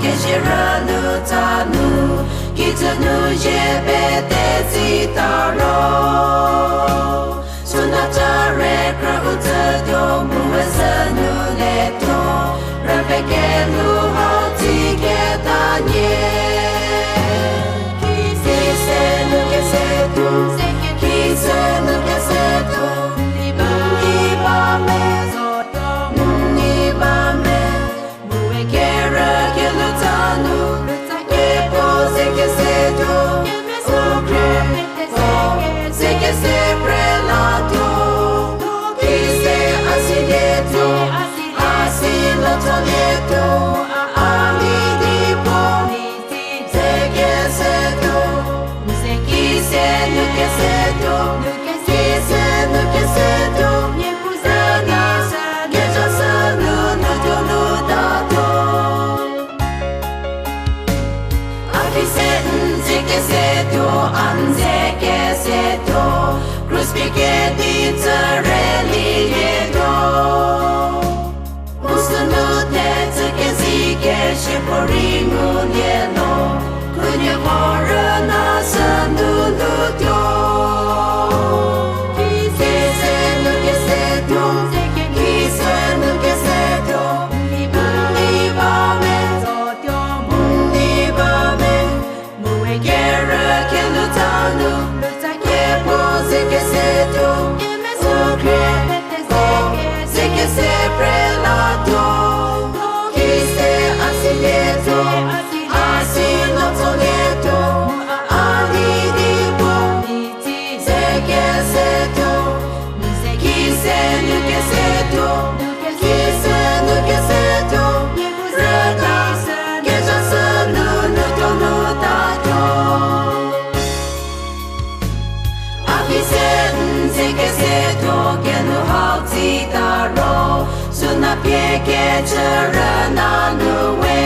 Kejiranu tanu Kitanu jebete zitaro Sunatare krautadio muezanu leto Ravekelu hauti ketanye Kisenu kesetu Kisenu kesetu Nibame Nibame Muekera kelutanu Epose kesetu Okre Seke sempre lato Kise asileto Asiloto leto Amidipo Seke seto Kise nuke seto Kise nuke seto Rana Keja sanu nuto nudato Afisen zeke seto Anzeke seto Kruspike di tereli yedo Musunu te zeke zike Sheporimu nieno Kunye vore na sandu nutyo Kise nuke seto Kise nuke seto Nibame Nibame Muekera kelutanu Zeke seto Okre Zeke sempre lato Kise asileto Asiloto leto Alidipo Zeke seto Kise nuke seto Kise nuke seto Rana Keja sanu nuto nudato Afisen zeke seto Genu hauti daro Suna pieke cherana nuwe